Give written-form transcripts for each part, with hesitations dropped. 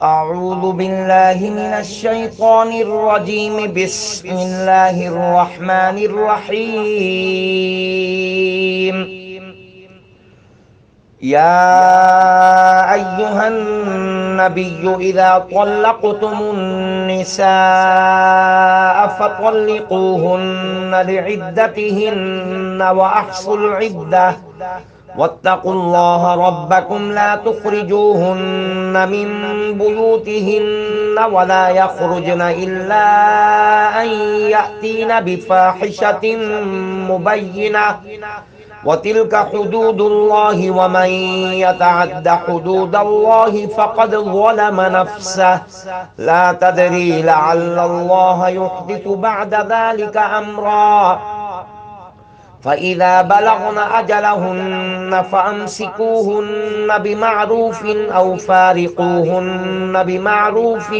أعوذ بالله من الشيطان الرجيم. بسم الله الرحمن الرحيم. يا أيها النبي إذا طلقتم النساء فطلقوهن لعدتهن وأحصوا العدة واتقوا الله ربكم لا تخرجوهن من بيوتهن ولا يخرجن إلا أن يأتين بفاحشة مبينة وتلك حدود الله ومن يتعد حدود الله فقد ظلم نفسه لا تدري لعل الله يحدث بعد ذلك أمرا فإذا بلغن أجلهن فأمسكوهن بمعروف أو فارقوهن بمعروف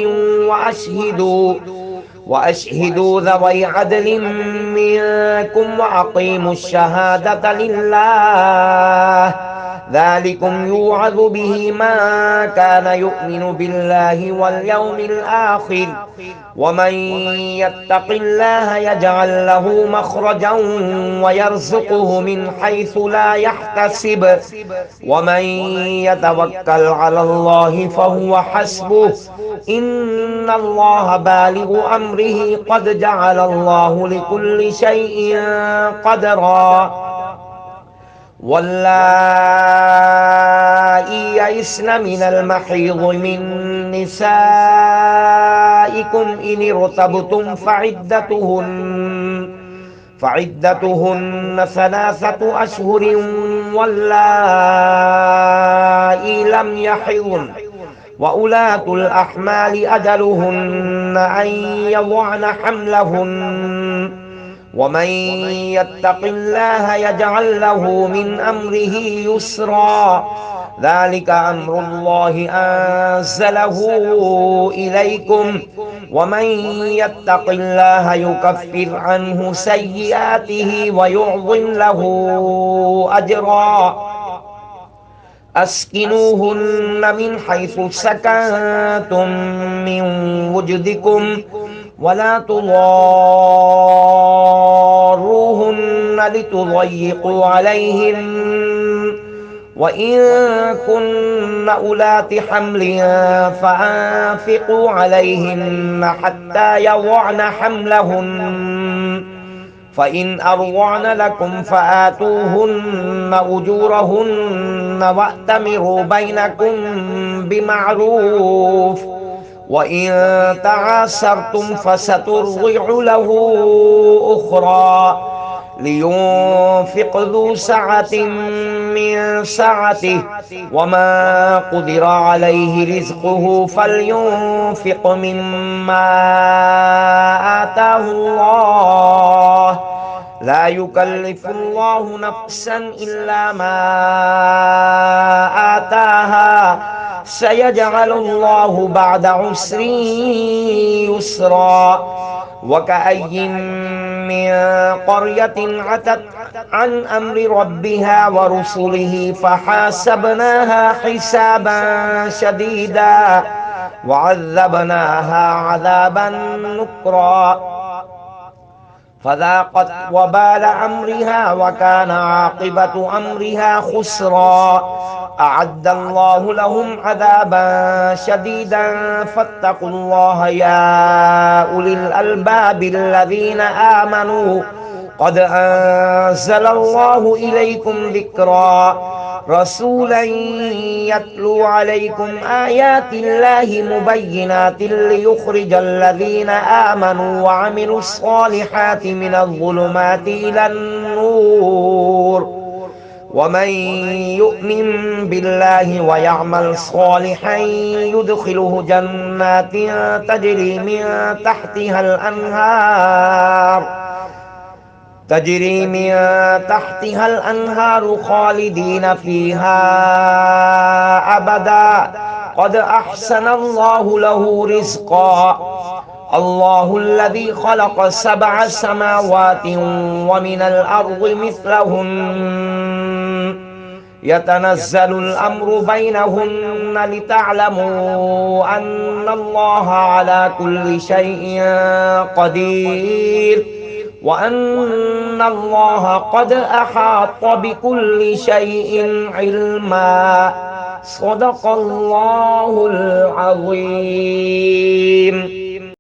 وأشهدوا ذوي عدل منكم وأقيموا الشهادة لله ذلكم يوعظ به من كان يؤمن بالله واليوم الآخر ومن يتق الله يجعل له مخرجا ويرزقه من حيث لا يحتسب ومن يتوكل على الله فهو حسبه إن الله بالغ أمره قد جعل الله لكل شيء قدرا واللائي يئسن من المحيض من نسائكم إن ارتبتم فعدتهن 3 أشهر واللائي لم يحضن وأولاة الأحمال أجلهن أن يضعن حملهن ومن يتق الله يجعل له من أمره يسرا ذلك أمر الله أنزله إليكم ومن يتق الله يكفر عنه سيئاته ويعظم له أجرا أسكنوهن من حيث سكنتم من وجدكم ولا تضاروهن لتضيقوا عليهن وإن كن أولات حمل فأنفقوا عليهن حتى يضعن حملهن فإن أرضعن لكم فآتوهن أجورهن وأتمروا بينكم بمعروف وإن تعاسرتم فسترضع له أخرى لينفق ذو سعة من سعته وما قدر عليه رزقه فلينفق مما آتاه الله لا يكلف الله نفسا إلا ما آتاها سيجعل الله بعد عسر يسرا وكأي من قرية عتت عن أمر ربها ورسله فحاسبناها حسابا شديدا وعذبناها عذابا نكرا فذاقت وبال أمرها وكان عاقبة أمرها خسرا أعد الله لهم عذابا شديدا فاتقوا الله يا أولي الألباب الذين آمنوا قد أنزل الله إليكم ذكرا رسولا يتلو عليكم آيات الله مبينات ليخرج الذين آمنوا وعملوا الصالحات من الظلمات إلى النور ومن يؤمن بالله ويعمل صالحا يدخله جنات تجري من تحتها الأنهار خالدين فيها أبدا قد أحسن الله له رزقا الله الذي خلق 7 سماوات ومن الأرض مثلهن يتنزل الأمر بينهن لتعلموا أن الله على كل شيء قدير وأن الله قد أحاط بكل شيء علما. صدق الله العظيم.